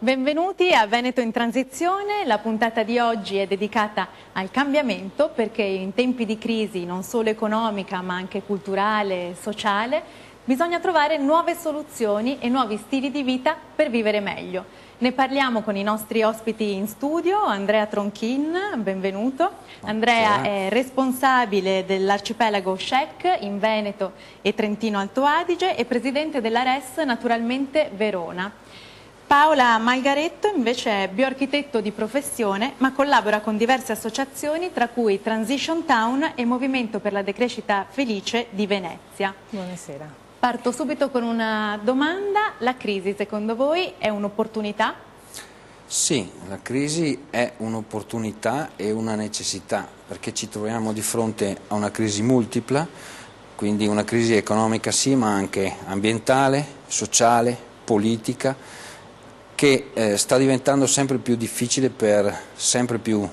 Benvenuti a Veneto in Transizione. La puntata di oggi è dedicata al cambiamento, perché in tempi di crisi non solo economica ma anche culturale e sociale bisogna trovare nuove soluzioni e nuovi stili di vita per vivere meglio. Ne parliamo con i nostri ospiti in studio. Andrea Tronchin, benvenuto. Andrea è responsabile dell'arcipelago SCEC in Veneto e Trentino Alto Adige e presidente della RES Naturalmente Verona. Paola Malgaretto invece è bioarchitetto di professione, ma collabora con diverse associazioni, tra cui Transition Town e Movimento per la Decrescita Felice di Venezia. Buonasera. Parto subito con una domanda. La crisi, secondo voi, è un'opportunità? Sì, la crisi è un'opportunità e una necessità, perché ci troviamo di fronte a una crisi multipla, quindi una crisi economica sì, ma anche ambientale, sociale, politica, che sta diventando sempre più difficile per sempre più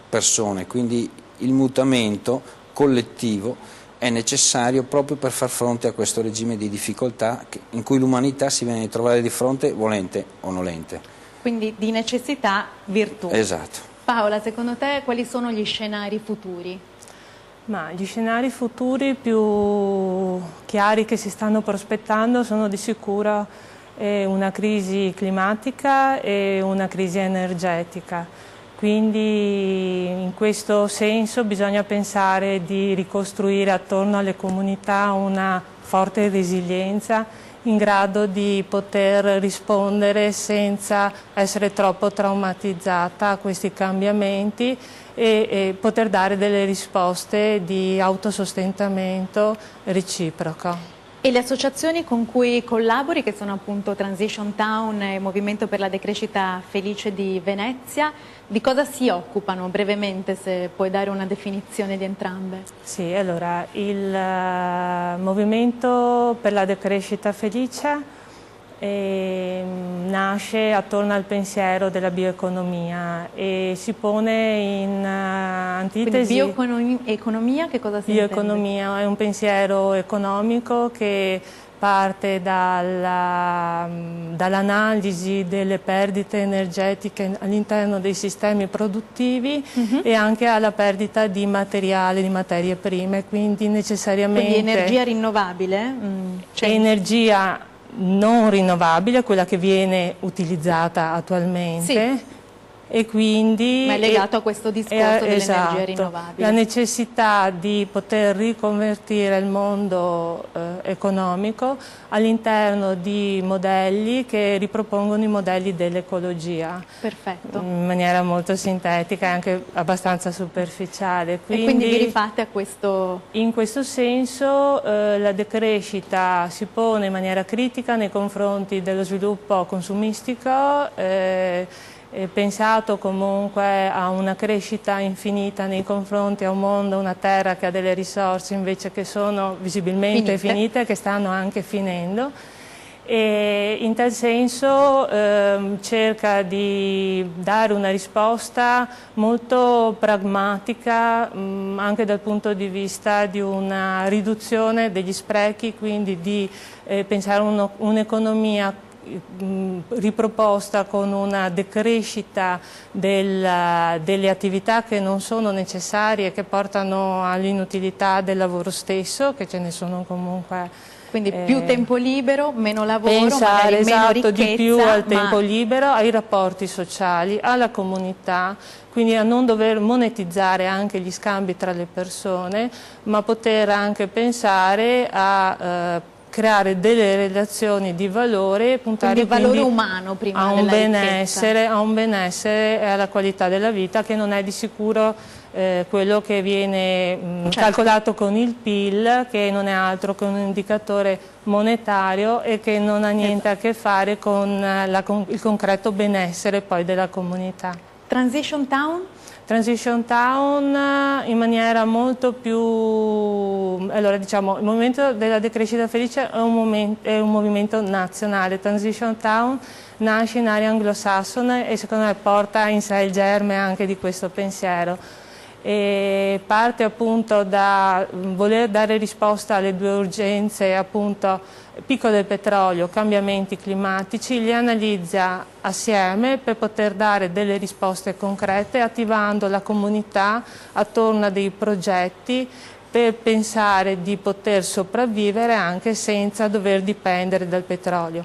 persone, quindi il mutamento collettivo è necessario proprio per far fronte a questo regime di difficoltà in cui l'umanità si viene a trovare di fronte volente o nolente. Quindi di necessità virtù. Esatto. Paola, secondo te quali sono gli scenari futuri? Ma gli scenari futuri più chiari che si stanno prospettando sono di sicuro una crisi climatica e una crisi energetica, quindi in questo senso bisogna pensare di ricostruire attorno alle comunità una forte resilienza in grado di poter rispondere senza essere troppo traumatizzata a questi cambiamenti e poter dare delle risposte di autosostentamento reciproco. E le associazioni con cui collabori, che sono appunto Transition Town e Movimento per la Decrescita Felice di Venezia, di cosa si occupano brevemente, se puoi dare una definizione di entrambe? Sì, allora il Movimento per la Decrescita Felice nasce attorno al pensiero della bioeconomia e si pone in antitesi. Quindi bioeconomia che cosa si intende? Bioeconomia è un pensiero economico che parte dall'analisi delle perdite energetiche all'interno dei sistemi produttivi e anche alla perdita di materiale, di materie prime, quindi necessariamente... Quindi energia rinnovabile? Energia non rinnovabile, quella che viene utilizzata attualmente. Sì. E quindi ma è legato a questo discorso dell'energia rinnovabile. La necessità di poter riconvertire il mondo economico all'interno di modelli che ripropongono i modelli dell'ecologia. Perfetto. In maniera molto sintetica e anche abbastanza superficiale. E quindi vi rifate a questo... In questo senso la decrescita si pone in maniera critica nei confronti dello sviluppo consumistico, pensato comunque a una crescita infinita nei confronti a un mondo, una terra che ha delle risorse invece che sono visibilmente finite, che stanno anche finendo, e in tal senso cerca di dare una risposta molto pragmatica anche dal punto di vista di una riduzione degli sprechi, quindi di pensare un'economia riproposta con una decrescita delle attività che non sono necessarie, che portano all'inutilità del lavoro stesso, che ce ne sono comunque. Quindi più tempo libero, meno lavoro, pensare meno ricchezza, di più al tempo libero, ai rapporti sociali, alla comunità, quindi a non dover monetizzare anche gli scambi tra le persone, ma poter anche pensare a creare delle relazioni di valore, puntare quindi valore umano prima a un benessere e alla qualità della vita, che non è di sicuro quello che viene calcolato con il PIL, che non è altro che un indicatore monetario e che non ha niente a che fare con il concreto benessere poi della comunità. Transition Town? Transition Town in maniera molto più... Allora diciamo, il Movimento della Decrescita Felice è un movimento nazionale. Transition Town nasce in area anglosassone e secondo me porta in sé il germe anche di questo pensiero. E parte appunto da voler dare risposta alle due urgenze appunto picco del petrolio, cambiamenti climatici, li analizza assieme per poter dare delle risposte concrete, attivando la comunità attorno a dei progetti per pensare di poter sopravvivere anche senza dover dipendere dal petrolio.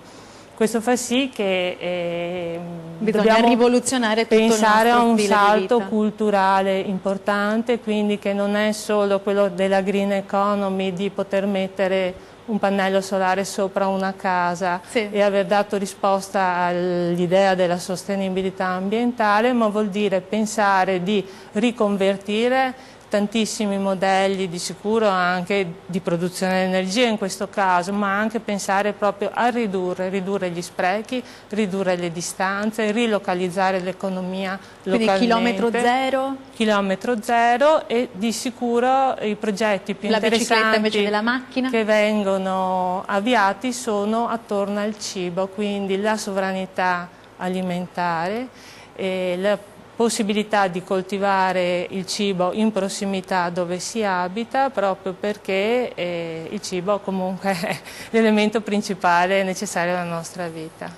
Questo fa sì che bisogna rivoluzionare tutto pensare il nostro a un stile salto di vita culturale importante, quindi che non è solo quello della green economy, di poter mettere un pannello solare sopra una casa e aver dato risposta all'idea della sostenibilità ambientale, ma vuol dire pensare di riconvertire tantissimi modelli, di sicuro anche di produzione di energia in questo caso, ma anche pensare proprio a ridurre gli sprechi, ridurre le distanze, rilocalizzare l'economia localmente. Quindi chilometro zero? Chilometro zero, e di sicuro i progetti più interessanti invece della macchina che vengono avviati sono attorno al cibo, quindi la sovranità alimentare e la possibilità di coltivare il cibo in prossimità dove si abita, proprio perché il cibo comunque è l'elemento principale necessario alla nostra vita.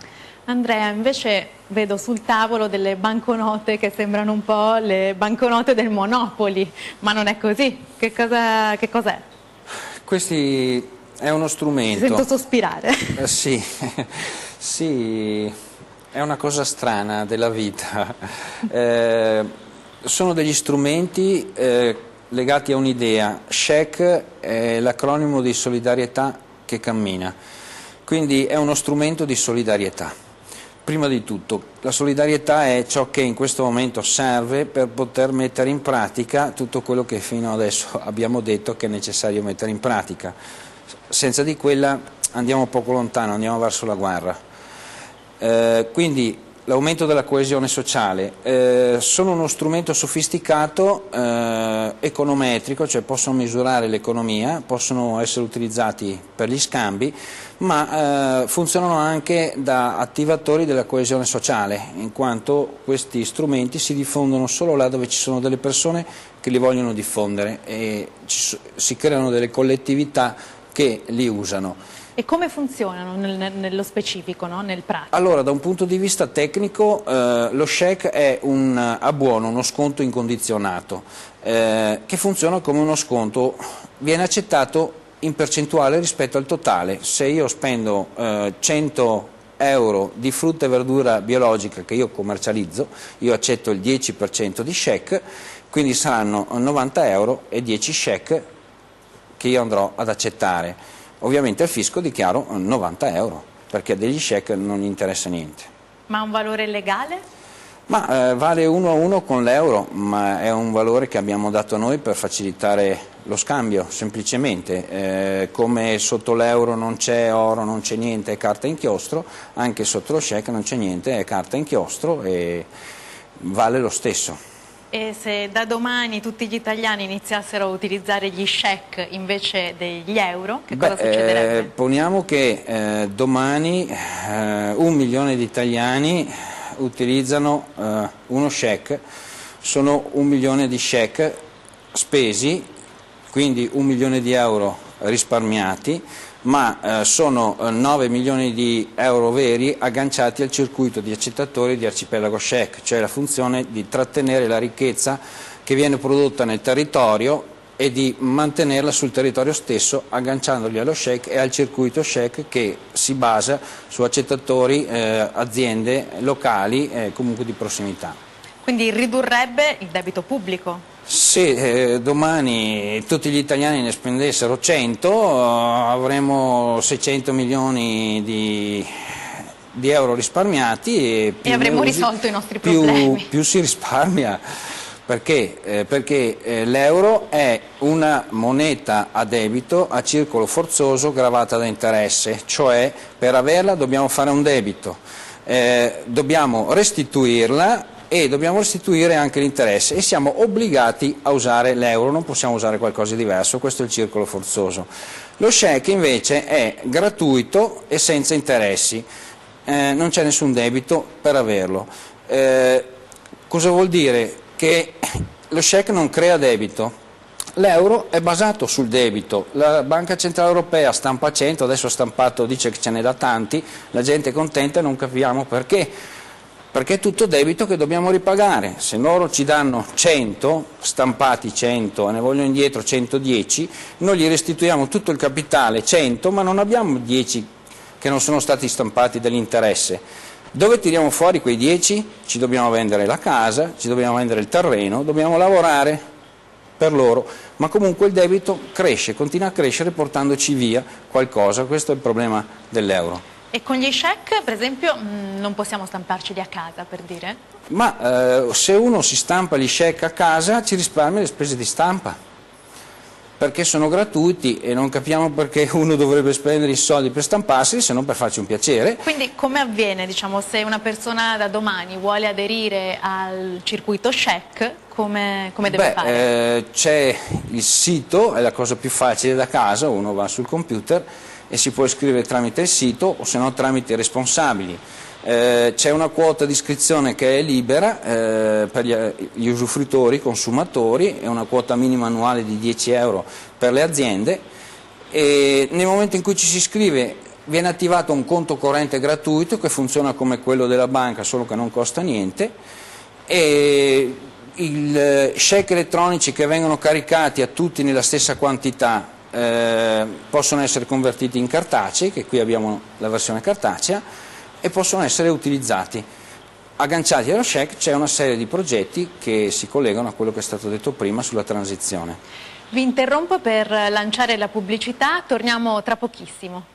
Andrea, invece vedo sul tavolo delle banconote che sembrano un po' le banconote del Monopoli, ma non è così. Che cos'è? Questi è uno strumento. Ti sento sospirare. Sì, sì. È una cosa strana della vita. Sono degli strumenti legati a un'idea. SHEC è l'acronimo di solidarietà che cammina, quindi è uno strumento di solidarietà. Prima di tutto, la solidarietà è ciò che in questo momento serve per poter mettere in pratica tutto quello che fino adesso abbiamo detto che è necessario mettere in pratica. Senza di quella andiamo poco lontano, andiamo verso la guerra. Quindi l'aumento della coesione sociale sono uno strumento sofisticato, econometrico, cioè possono misurare l'economia, possono essere utilizzati per gli scambi, ma funzionano anche da attivatori della coesione sociale, in quanto questi strumenti si diffondono solo là dove ci sono delle persone che li vogliono diffondere e si creano delle collettività che li usano. E come funzionano nello specifico, no? Nel pratico? Allora, da un punto di vista tecnico, lo SHEC è un abbuono, uno sconto incondizionato, che funziona come uno sconto, viene accettato in percentuale rispetto al totale. Se io spendo 100 euro di frutta e verdura biologica che io commercializzo, io accetto il 10% di SHEC, quindi saranno 90 euro e 10 SHEC che io andrò ad accettare. Ovviamente al fisco dichiaro 90 euro, perché degli SHEC non gli interessa niente. Ma ha un valore legale? Ma vale 1 a 1 con l'euro, ma è un valore che abbiamo dato noi per facilitare lo scambio, semplicemente. Come sotto l'euro non c'è oro, non c'è niente, è carta inchiostro, anche sotto lo SHEC non c'è niente, è carta inchiostro e vale lo stesso. E se da domani tutti gli italiani iniziassero a utilizzare gli SHEC invece degli euro, che cosa succederebbe? Poniamo che domani 1 milione di italiani utilizzano uno SHEC, sono 1 milione di SHEC spesi, quindi 1 milione di euro risparmiati, ma sono 9 milioni di euro veri agganciati al circuito di accettatori di Arcipelago SHEC, cioè la funzione di trattenere la ricchezza che viene prodotta nel territorio e di mantenerla sul territorio stesso, agganciandoli allo SHEC e al circuito SHEC che si basa su accettatori, aziende locali, comunque di prossimità. Quindi ridurrebbe il debito pubblico? Se domani tutti gli italiani ne spendessero 100, avremo 600 milioni di euro risparmiati e avremmo risolto i nostri problemi. Più si risparmia, perché l'euro è una moneta a debito, a circolo forzoso, gravata da interesse, cioè per averla dobbiamo fare un debito, dobbiamo restituirla e dobbiamo restituire anche l'interesse e siamo obbligati a usare l'euro, non possiamo usare qualcosa di diverso, questo è il circolo forzoso. Lo SHEC invece è gratuito e senza interessi, non c'è nessun debito per averlo. Cosa vuol dire? Che lo SHEC non crea debito, l'euro è basato sul debito, la Banca Centrale Europea stampa 100, adesso ha stampato, dice che ce n'è da tanti, la gente è contenta e non capiamo perché. Perché è tutto debito che dobbiamo ripagare. Se loro ci danno 100, stampati 100 e ne vogliono indietro 110, noi gli restituiamo tutto il capitale 100, ma non abbiamo 10 che non sono stati stampati dell'interesse. Dove tiriamo fuori quei 10? Ci dobbiamo vendere la casa, ci dobbiamo vendere il terreno, dobbiamo lavorare per loro, ma comunque il debito cresce, continua a crescere portandoci via qualcosa, questo è il problema dell'euro. E con gli check, per esempio, non possiamo stamparceli a casa, per dire? Ma se uno si stampa gli check a casa ci risparmia le spese di stampa, perché sono gratuiti e non capiamo perché uno dovrebbe spendere i soldi per stamparseli se non per farci un piacere. Quindi come avviene, diciamo, se una persona da domani vuole aderire al circuito check, come deve fare? C'è il sito, è la cosa più facile da casa, uno va sul computer e si può iscrivere tramite il sito o se no tramite i responsabili. C'è una quota di iscrizione che è libera per gli usufruitori, consumatori, è una quota minima annuale di 10 euro per le aziende e nel momento in cui ci si iscrive viene attivato un conto corrente gratuito che funziona come quello della banca solo che non costa niente e i check elettronici che vengono caricati a tutti nella stessa quantità possono essere convertiti in cartacei, che qui abbiamo la versione cartacea, e possono essere utilizzati. Agganciati allo check c'è una serie di progetti che si collegano a quello che è stato detto prima sulla transizione. Vi interrompo per lanciare la pubblicità, torniamo tra pochissimo.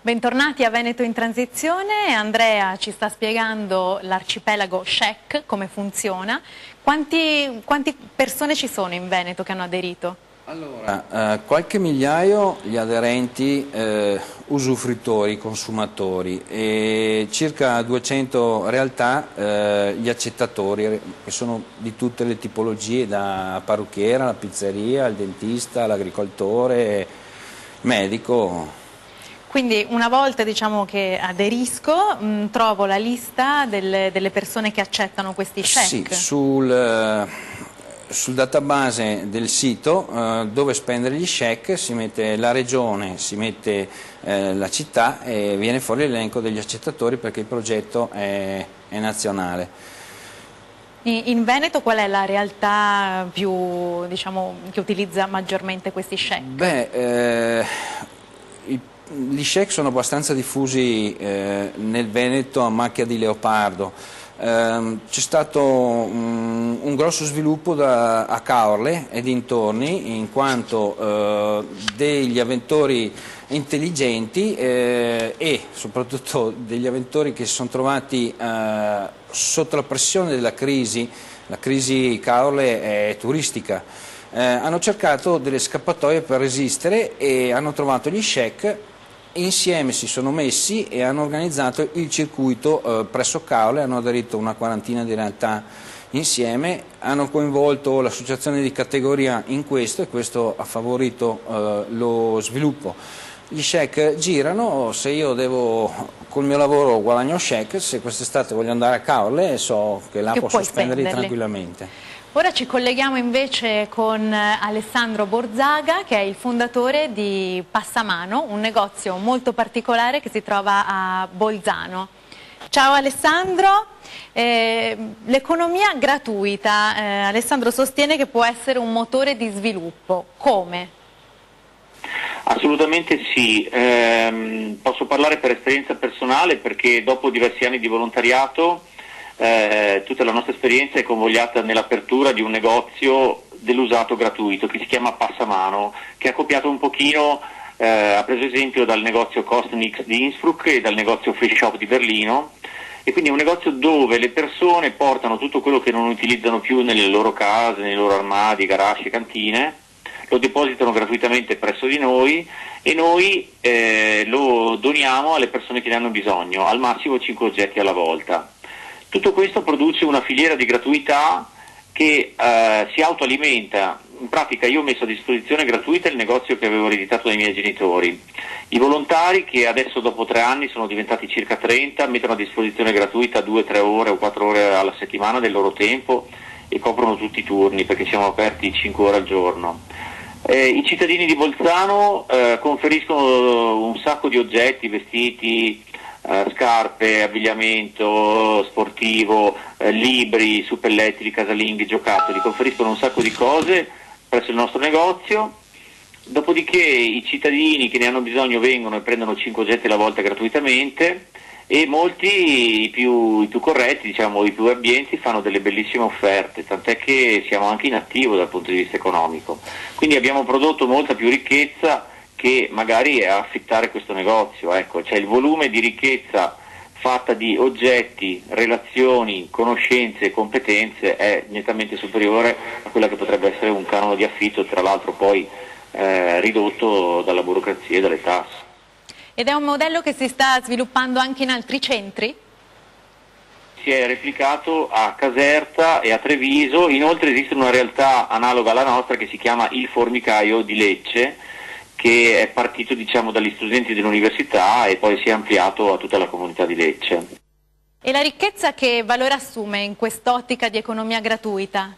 Bentornati a Veneto in Transizione, Andrea ci sta spiegando l'arcipelago check, come funziona. Quante persone ci sono in Veneto che hanno aderito? Allora, qualche migliaio gli aderenti usufruitori, consumatori e circa 200 realtà gli accettatori che sono di tutte le tipologie, da parrucchiera, la pizzeria, il dentista, l'agricoltore, medico. Quindi una volta diciamo che aderisco trovo la lista delle persone che accettano questi check? Sì, sul database del sito dove spendere gli check si mette la regione, si mette la città e viene fuori l'elenco degli accettatori perché il progetto è nazionale. In Veneto qual è la realtà più, diciamo, che utilizza maggiormente questi check? Gli check sono abbastanza diffusi nel Veneto a macchia di leopardo. C'è stato un grosso sviluppo a Caorle e dintorni, in quanto degli avventori intelligenti e soprattutto degli avventori che si sono trovati sotto la pressione della crisi. La crisi Caorle è turistica. Hanno cercato delle scappatoie per resistere e hanno trovato gli check. Insieme si sono messi e hanno organizzato il circuito presso Caorle, hanno aderito una quarantina di realtà insieme, hanno coinvolto l'associazione di categoria in questo e questo ha favorito lo sviluppo. Gli check girano, se io devo col mio lavoro guadagno check, se quest'estate voglio andare a Caorle so che là posso spenderli tranquillamente. Ora ci colleghiamo invece con Alessandro Borzaga, che è il fondatore di Passamano, un negozio molto particolare che si trova a Bolzano. Ciao Alessandro, l'economia gratuita, Alessandro sostiene che può essere un motore di sviluppo, come? Assolutamente sì, posso parlare per esperienza personale perché dopo diversi anni di volontariato tutta la nostra esperienza è convogliata nell'apertura di un negozio dell'usato gratuito che si chiama Passamano, che ha copiato un pochino, ha preso esempio dal negozio Kostnix di Innsbruck e dal negozio Free Shop di Berlino, e quindi è un negozio dove le persone portano tutto quello che non utilizzano più nelle loro case, nei loro armadi, garage, cantine, lo depositano gratuitamente presso di noi e noi lo doniamo alle persone che ne hanno bisogno, al massimo 5 oggetti alla volta. Tutto questo produce una filiera di gratuità che si autoalimenta in pratica io ho messo a disposizione gratuita il negozio che avevo ereditato dai miei genitori. I volontari, che adesso dopo 3 anni sono diventati circa 30, mettono a disposizione gratuita 2-3 ore o 4 ore alla settimana del loro tempo e coprono tutti i turni, perché siamo aperti 5 ore al giorno. I cittadini di Bolzano conferiscono un sacco di oggetti, vestiti, scarpe, abbigliamento sportivo, libri, suppellettili, casalinghi, giocattoli, conferiscono un sacco di cose presso il nostro negozio. Dopodiché i cittadini che ne hanno bisogno vengono e prendono 5 oggetti alla volta gratuitamente, e molti, i più corretti, diciamo i più abbienti, fanno delle bellissime offerte, tant'è che siamo anche in attivo dal punto di vista economico. Quindi abbiamo prodotto molta più ricchezza che magari è affittare questo negozio, ecco, cioè il volume di ricchezza fatta di oggetti, relazioni, conoscenze e competenze è nettamente superiore a quella che potrebbe essere un canone di affitto, tra l'altro poi ridotto dalla burocrazia e dalle tasse. Ed è un modello che si sta sviluppando anche in altri centri? Si è replicato a Caserta e a Treviso, inoltre esiste una realtà analoga alla nostra che si chiama Il Formicaio di Lecce, che è partito, diciamo, dagli studenti dell'università e poi si è ampliato a tutta la comunità di Lecce. E la ricchezza che valore assume in quest'ottica di economia gratuita?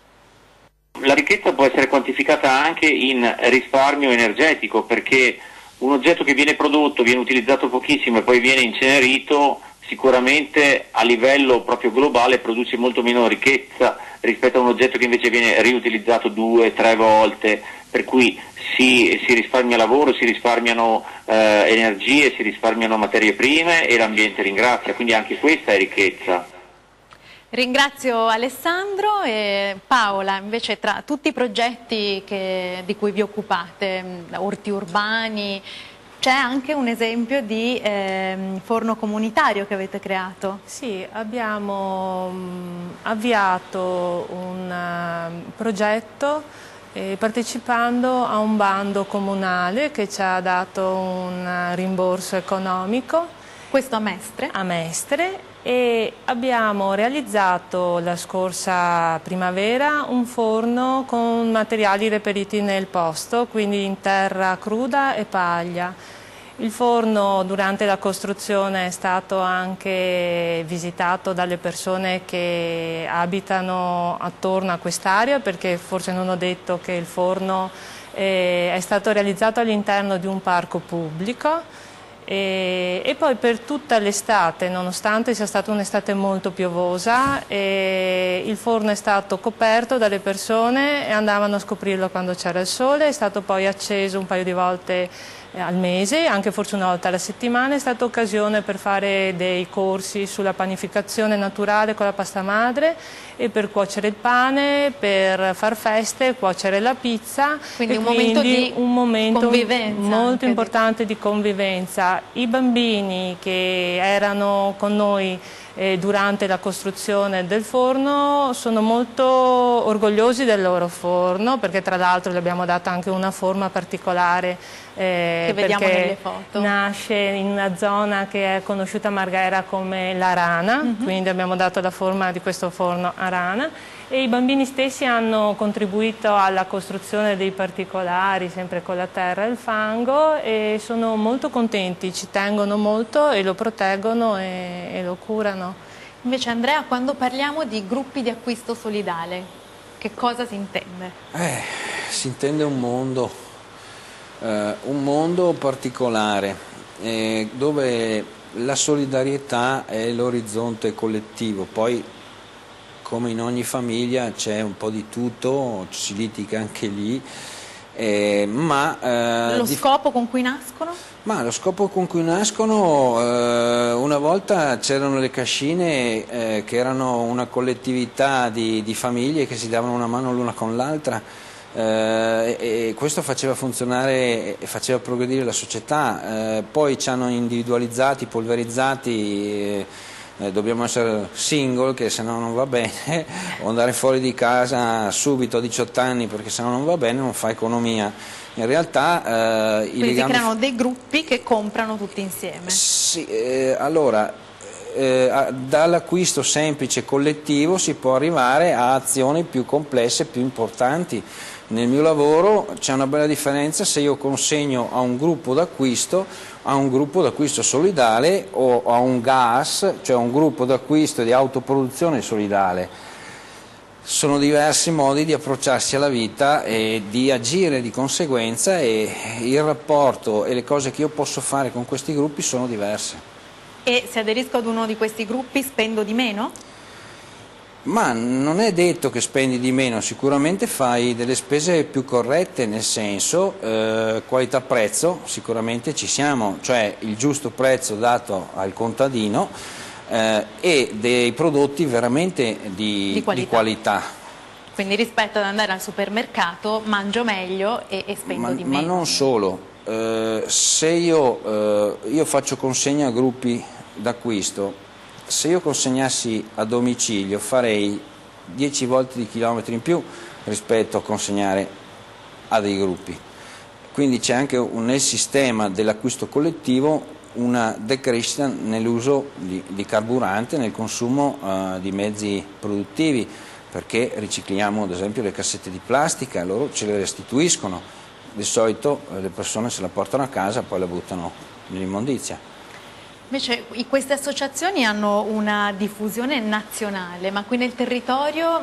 La ricchezza può essere quantificata anche in risparmio energetico, perché un oggetto che viene prodotto, viene utilizzato pochissimo e poi viene incenerito, sicuramente a livello proprio globale produce molto meno ricchezza rispetto a un oggetto che invece viene riutilizzato 2-3 volte, per cui si risparmia lavoro, si risparmiano energie, si risparmiano materie prime e l'ambiente ringrazia, quindi anche questa è ricchezza. Ringrazio Alessandro e Paola. Invece, tra tutti i progetti di cui vi occupate, orti urbani, c'è anche un esempio di forno comunitario che avete creato? Sì, abbiamo avviato un progetto partecipando a un bando comunale che ci ha dato un rimborso economico. Questo a Mestre? A Mestre, e abbiamo realizzato la scorsa primavera un forno con materiali reperiti nel posto, quindi in terra cruda e paglia. Il forno durante la costruzione è stato anche visitato dalle persone che abitano attorno a quest'area, perché forse non ho detto che il forno è stato realizzato all'interno di un parco pubblico. E poi per tutta l'estate, nonostante sia stata un'estate molto piovosa, il forno è stato coperto dalle persone e andavano a scoprirlo quando c'era il sole, è stato poi acceso un paio di volte al mese, anche forse una volta alla settimana. È stata occasione per fare dei corsi sulla panificazione naturale con la pasta madre e per cuocere il pane, per far feste, cuocere la pizza. Quindi un momento di convivenza, molto importante di convivenza. I bambini che erano con noi durante la costruzione del forno sono molto orgogliosi del loro forno, perché tra l'altro gli abbiamo dato anche una forma particolare che vediamo nelle foto. Nasce in una zona che è conosciuta a Marghera come la Rana, quindi abbiamo dato la forma di questo forno a rana, e i bambini stessi hanno contribuito alla costruzione dei particolari, sempre con la terra e il fango, e sono molto contenti, ci tengono molto e lo proteggono e lo curano. Invece Andrea, quando parliamo di gruppi di acquisto solidale, che cosa si intende? Si intende un mondo particolare dove la solidarietà è l'orizzonte collettivo. Poi, come in ogni famiglia, c'è un po' di tutto, si litiga anche lì. Lo scopo con cui nascono? Ma lo scopo con cui nascono, una volta c'erano le cascine che erano una collettività di famiglie che si davano una mano l'una con l'altra, e questo faceva funzionare e faceva progredire la società. Poi ci hanno individualizzati, polverizzati. Dobbiamo essere single, che se no non va bene, o andare fuori di casa subito a 18 anni, perché se no non va bene, non fa economia. In realtà quindi si creano dei gruppi che comprano tutti insieme. Sì, allora dall'acquisto semplice collettivo si può arrivare a azioni più complesse, più importanti. Nel mio lavoro c'è una bella differenza se io consegno a un gruppo d'acquisto solidale o a un GAS, cioè un gruppo d'acquisto di autoproduzione solidale. Sono diversi modi di approcciarsi alla vita e di agire di conseguenza, e il rapporto e le cose che io posso fare con questi gruppi sono diverse. E se aderisco ad uno di questi gruppi spendo di meno? Ma non è detto che spendi di meno, sicuramente fai delle spese più corrette, nel senso qualità-prezzo, sicuramente ci siamo, cioè il giusto prezzo dato al contadino, e dei prodotti veramente di qualità. Quindi rispetto ad andare al supermercato mangio meglio e spendo di meno. Ma non solo, se io faccio consegna a gruppi d'acquisto, se io consegnassi a domicilio farei 10 volte di chilometri in più rispetto a consegnare a dei gruppi. Quindi c'è anche nel sistema dell'acquisto collettivo una decrescita nell'uso di carburante, nel consumo di mezzi produttivi, perché ricicliamo ad esempio le cassette di plastica, loro ce le restituiscono, di solito le persone se la portano a casa e poi la buttano nell'immondizia. Invece queste associazioni hanno una diffusione nazionale, ma qui nel territorio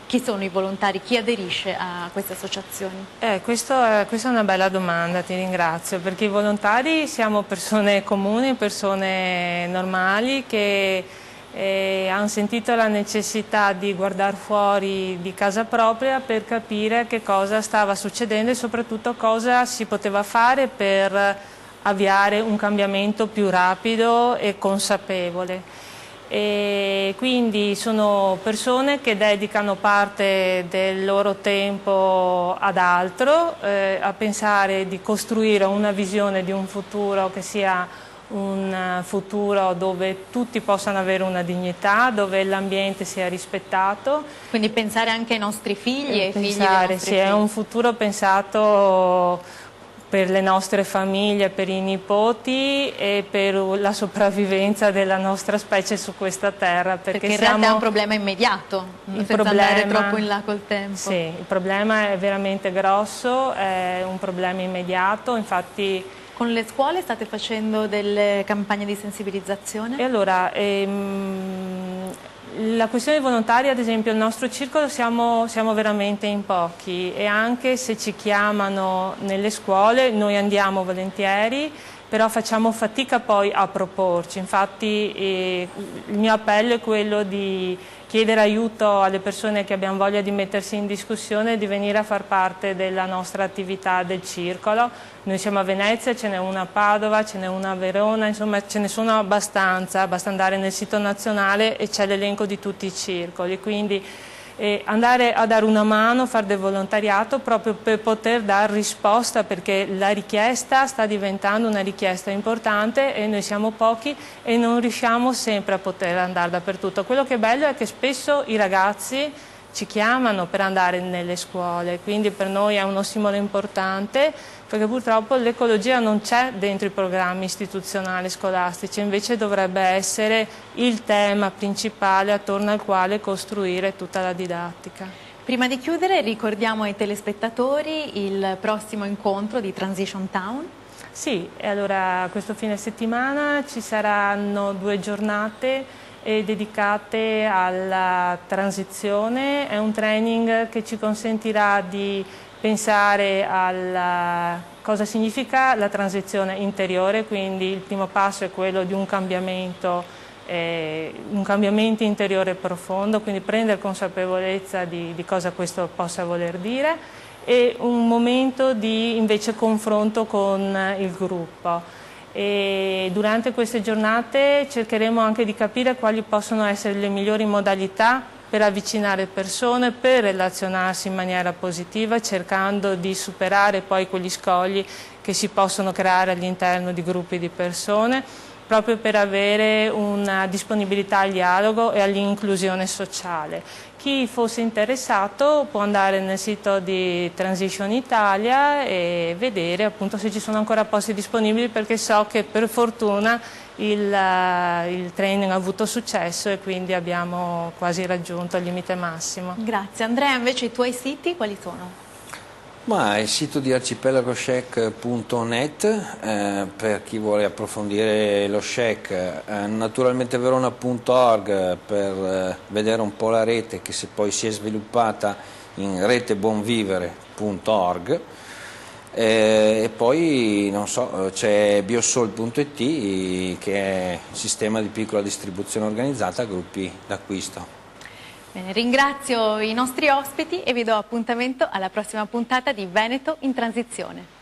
chi sono i volontari? Chi aderisce a queste associazioni? Questa è una bella domanda, ti ringrazio, perché i volontari siamo persone comuni, persone normali che hanno sentito la necessità di guardare fuori di casa propria per capire che cosa stava succedendo e soprattutto cosa si poteva fare per avviare un cambiamento più rapido e consapevole. E quindi sono persone che dedicano parte del loro tempo ad altro, a pensare di costruire una visione di un futuro che sia un futuro dove tutti possano avere una dignità, dove l'ambiente sia rispettato. Quindi pensare anche ai nostri figli e ai figli dei nostri figli. È un futuro pensato per le nostre famiglie, per i nipoti e per la sopravvivenza della nostra specie su questa terra. Perché in realtà è un problema immediato, senza andare troppo in là col tempo. Sì, il problema è veramente grosso, è un problema immediato, infatti. Con le scuole state facendo delle campagne di sensibilizzazione? E allora, la questione volontaria, ad esempio, il nostro circolo siamo veramente in pochi e anche se ci chiamano nelle scuole noi andiamo volentieri, però facciamo fatica poi a proporci. Infatti il mio appello è quello di chiedere aiuto alle persone che abbiano voglia di mettersi in discussione e di venire a far parte della nostra attività del circolo. Noi siamo a Venezia, ce n'è una a Padova, ce n'è una a Verona, insomma ce ne sono abbastanza, basta andare nel sito nazionale e c'è l'elenco di tutti i circoli, quindi andare a dare una mano, fare del volontariato proprio per poter dare risposta, perché la richiesta sta diventando una richiesta importante e noi siamo pochi e non riusciamo sempre a poter andare dappertutto. Quello che è bello è che spesso i ragazzi ci chiamano per andare nelle scuole, quindi per noi è un ossimoro importante, perché purtroppo l'ecologia non c'è dentro i programmi istituzionali scolastici, invece dovrebbe essere il tema principale attorno al quale costruire tutta la didattica. Prima di chiudere ricordiamo ai telespettatori il prossimo incontro di Transition Town. Sì, e allora questo fine settimana ci saranno 2 giornate dedicate alla transizione, è un training che ci consentirà di pensare a cosa significa la transizione interiore, quindi il primo passo è quello di un cambiamento interiore profondo, quindi prendere consapevolezza di cosa questo possa voler dire, e un momento di invece confronto con il gruppo. E durante queste giornate cercheremo anche di capire quali possono essere le migliori modalità per avvicinare persone, per relazionarsi in maniera positiva, cercando di superare poi quegli scogli che si possono creare all'interno di gruppi di persone, proprio per avere una disponibilità al dialogo e all'inclusione sociale. Chi fosse interessato può andare nel sito di Transition Italia e vedere appunto se ci sono ancora posti disponibili, perché so che per fortuna il training ha avuto successo e quindi abbiamo quasi raggiunto il limite massimo. Grazie. Andrea, invece i tuoi siti quali sono? Ma il sito di arcipelagoshek.net per chi vuole approfondire lo SHEC, naturalmente verona.org per vedere un po' la rete che poi si è sviluppata in retebonvivere.org e poi non so, c'è biosol.it che è un sistema di piccola distribuzione organizzata a gruppi d'acquisto. Bene, ringrazio i nostri ospiti e vi do appuntamento alla prossima puntata di Veneto in Transizione.